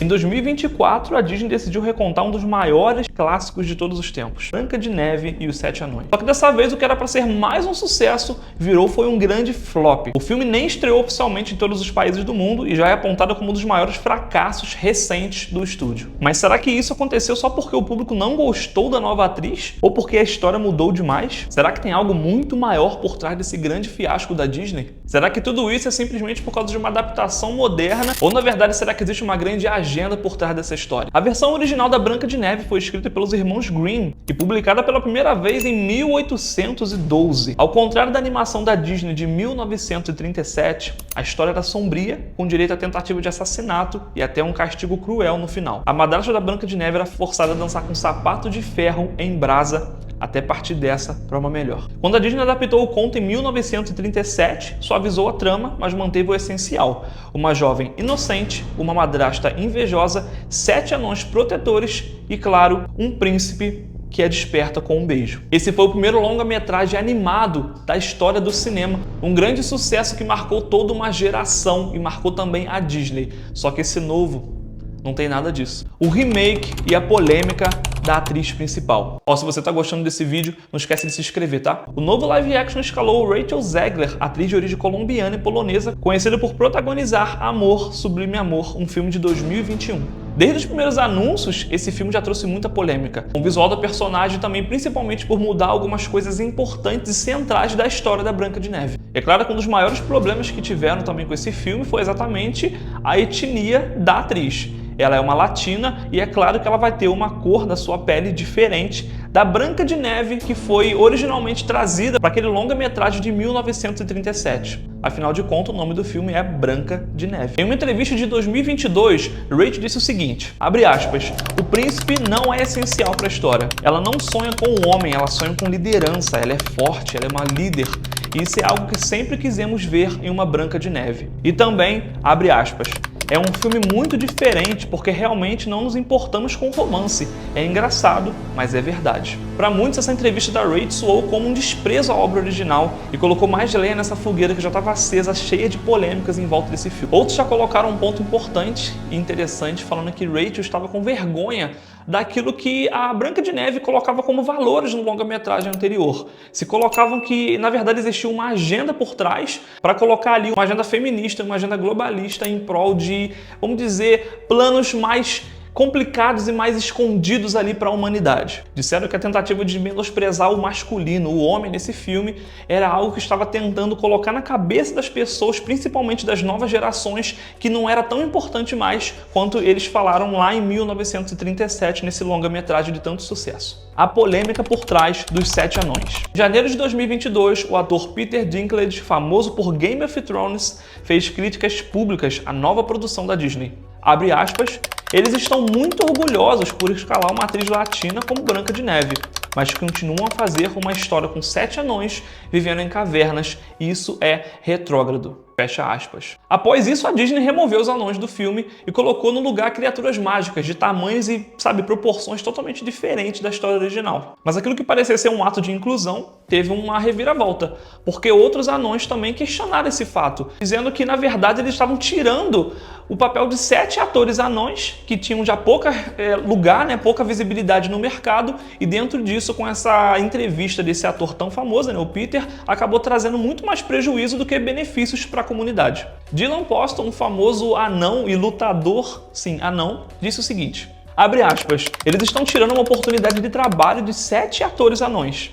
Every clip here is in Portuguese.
Em 2024, a Disney decidiu recontar um dos maiores clássicos de todos os tempos, Branca de Neve e os Sete Anões. Só que dessa vez o que era para ser mais um sucesso foi um grande flop. O filme nem estreou oficialmente em todos os países do mundo e já é apontado como um dos maiores fracassos recentes do estúdio. Mas será que isso aconteceu só porque o público não gostou da nova atriz? Ou porque a história mudou demais? Será que tem algo muito maior por trás desse grande fiasco da Disney? Será que tudo isso é simplesmente por causa de uma adaptação moderna? Ou na verdade será que existe uma grande agenda por trás dessa história? A versão original da Branca de Neve foi escrita pelos irmãos Grimm e publicada pela primeira vez em 1812. Ao contrário da animação da Disney de 1937, a história era sombria, com direito à tentativa de assassinato e até um castigo cruel no final. A madrasta da Branca de Neve era forçada a dançar com sapato de ferro em brasa até partir dessa para uma melhor. Quando a Disney adaptou o conto em 1937, suavizou a trama, mas manteve o essencial: uma jovem inocente, uma madrasta invejosa, 7 anões protetores e, claro, um príncipe que a desperta com um beijo. Esse foi o primeiro longa-metragem animado da história do cinema, um grande sucesso que marcou toda uma geração e marcou também a Disney. Só que esse novo não tem nada disso. O remake e a polêmica da atriz principal. Se você tá gostando desse vídeo, não esquece de se inscrever, tá? O novo live action escalou Rachel Zegler, atriz de origem colombiana e polonesa, conhecida por protagonizar Amor, Sublime Amor, um filme de 2021. Desde os primeiros anúncios, esse filme já trouxe muita polêmica. O visual da personagem também, principalmente por mudar algumas coisas importantes e centrais da história da Branca de Neve. É claro que um dos maiores problemas que tiveram também com esse filme foi exatamente a etnia da atriz. Ela é uma latina e é claro que ela vai ter uma cor da sua pele diferente da Branca de Neve que foi originalmente trazida para aquele longa-metragem de 1937. Afinal de contas, o nome do filme é Branca de Neve. Em uma entrevista de 2022, Rachel disse o seguinte, abre aspas, o príncipe não é essencial para a história. Ela não sonha com o homem, ela sonha com liderança, ela é forte, ela é uma líder. E isso é algo que sempre quisemos ver em uma Branca de Neve. E também, abre aspas, é um filme muito diferente porque realmente não nos importamos com o romance. É engraçado, mas é verdade. Para muitos, essa entrevista da Rachel soou como um desprezo à obra original e colocou mais lenha nessa fogueira que já estava acesa, cheia de polêmicas em volta desse filme. Outros já colocaram um ponto importante e interessante, falando que Rachel estava com vergonha daquilo que a Branca de Neve colocava como valores no longa-metragem anterior. Se colocavam que, na verdade, existia uma agenda por trás para colocar ali uma agenda feminista, uma agenda globalista em prol de, vamos dizer, planos mais complicados e mais escondidos ali para a humanidade. Disseram que a tentativa de menosprezar o masculino, o homem nesse filme, era algo que estava tentando colocar na cabeça das pessoas, principalmente das novas gerações, que não era tão importante mais quanto eles falaram lá em 1937, nesse longa-metragem de tanto sucesso. A polêmica por trás dos Sete Anões. Em janeiro de 2022, o ator Peter Dinklage, famoso por Game of Thrones, fez críticas públicas à nova produção da Disney. Abre aspas, eles estão muito orgulhosos por escalar uma atriz latina como Branca de Neve, mas continuam a fazer uma história com 7 anões vivendo em cavernas e isso é retrógrado. Fecha aspas. Após isso, a Disney removeu os anões do filme e colocou no lugar criaturas mágicas de tamanhos e, proporções totalmente diferentes da história original. Mas aquilo que parecia ser um ato de inclusão teve uma reviravolta, porque outros anões também questionaram esse fato, dizendo que, na verdade, eles estavam tirando o papel de 7 atores anões que tinham já pouca lugar, pouca visibilidade no mercado, e dentro disso, com essa entrevista desse ator tão famoso, o Peter, acabou trazendo muito mais prejuízo do que benefícios para a comunidade. Dylan Poston, um famoso anão e lutador, sim, anão, disse o seguinte, abre aspas, eles estão tirando uma oportunidade de trabalho de 7 atores anões,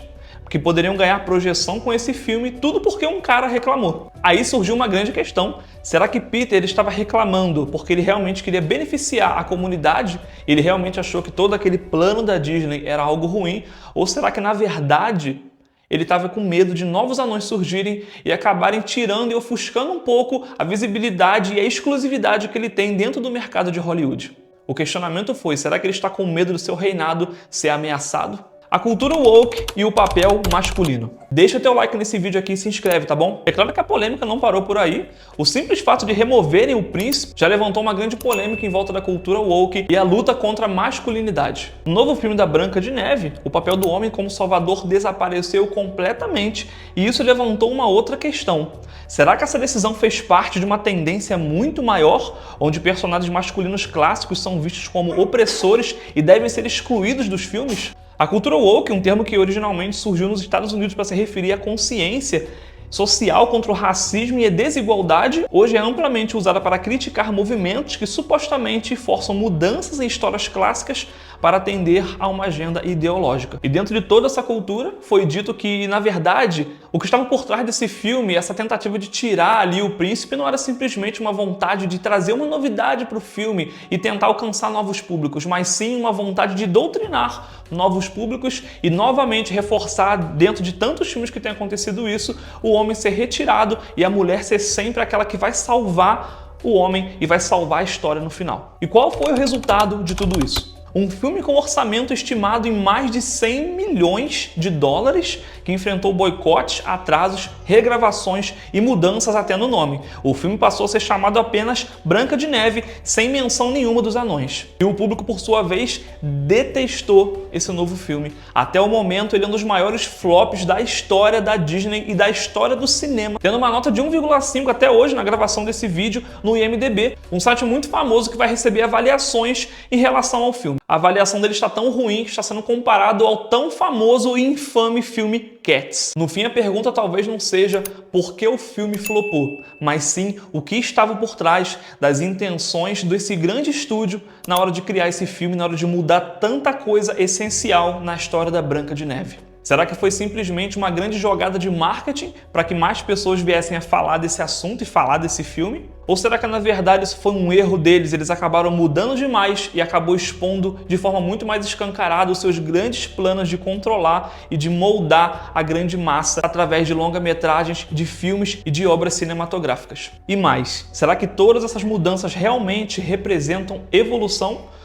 que poderiam ganhar projeção com esse filme, tudo porque um cara reclamou. Aí surgiu uma grande questão, será que Peter estava reclamando porque ele realmente queria beneficiar a comunidade? Ele realmente achou que todo aquele plano da Disney era algo ruim? Ou será que, na verdade, ele estava com medo de novos anões surgirem e acabarem tirando e ofuscando um pouco a visibilidade e a exclusividade que ele tem dentro do mercado de Hollywood? O questionamento foi, será que ele está com medo do seu reinado ser ameaçado? A cultura woke e o papel masculino. Deixa teu like nesse vídeo aqui e se inscreve, tá bom? É claro que a polêmica não parou por aí. O simples fato de removerem o príncipe já levantou uma grande polêmica em volta da cultura woke e a luta contra a masculinidade. No novo filme da Branca de Neve, o papel do homem como salvador desapareceu completamente e isso levantou uma outra questão. Será que essa decisão fez parte de uma tendência muito maior, onde personagens masculinos clássicos são vistos como opressores e devem ser excluídos dos filmes? A cultura woke, um termo que originalmente surgiu nos Estados Unidos para se referir à consciência social contra o racismo e a desigualdade, hoje é amplamente usada para criticar movimentos que supostamente forçam mudanças em histórias clássicas para atender a uma agenda ideológica. E dentro de toda essa cultura, foi dito que, na verdade, o que estava por trás desse filme, essa tentativa de tirar ali o príncipe, não era simplesmente uma vontade de trazer uma novidade para o filme e tentar alcançar novos públicos, mas sim uma vontade de doutrinar novos públicos e novamente reforçar, dentro de tantos filmes que tem acontecido isso, o homem ser retirado e a mulher ser sempre aquela que vai salvar o homem e vai salvar a história no final. E qual foi o resultado de tudo isso? Um filme com orçamento estimado em mais de 100 milhões de dólares, que enfrentou boicotes, atrasos, regravações e mudanças até no nome. O filme passou a ser chamado apenas Branca de Neve, sem menção nenhuma dos anões. E o público, por sua vez, detestou esse novo filme. Até o momento, ele é um dos maiores flops da história da Disney e da história do cinema, tendo uma nota de 1,5 até hoje na gravação desse vídeo no IMDb, um site muito famoso que vai receber avaliações em relação ao filme. A avaliação dele está tão ruim que está sendo comparado ao tão famoso e infame filme Cats. No fim, a pergunta talvez não seja por que o filme flopou, mas sim o que estava por trás das intenções desse grande estúdio na hora de criar esse filme, na hora de mudar tanta coisa essencial na história da Branca de Neve. Será que foi simplesmente uma grande jogada de marketing para que mais pessoas viessem a falar desse assunto e falar desse filme? Ou será que na verdade isso foi um erro deles, eles acabaram mudando demais e acabou expondo de forma muito mais escancarada os seus grandes planos de controlar e de moldar a grande massa através de longa-metragens, de filmes e de obras cinematográficas? E mais, será que todas essas mudanças realmente representam evolução?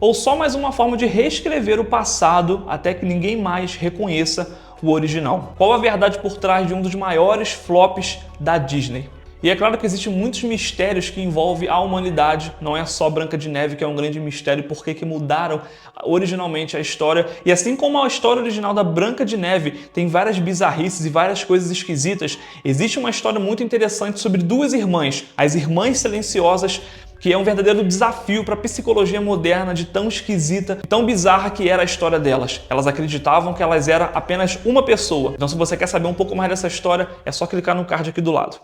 Ou só mais uma forma de reescrever o passado até que ninguém mais reconheça o original? Qual a verdade por trás de um dos maiores flops da Disney? E é claro que existem muitos mistérios que envolvem a humanidade, não é só Branca de Neve que é um grande mistério, por que mudaram originalmente a história. E assim como a história original da Branca de Neve tem várias bizarrices e várias coisas esquisitas, existe uma história muito interessante sobre duas irmãs, as Irmãs Silenciosas, que é um verdadeiro desafio para a psicologia moderna de tão esquisita, tão bizarra que era a história delas. Elas acreditavam que elas eram apenas uma pessoa. Então se você quer saber um pouco mais dessa história, é só clicar no card aqui do lado.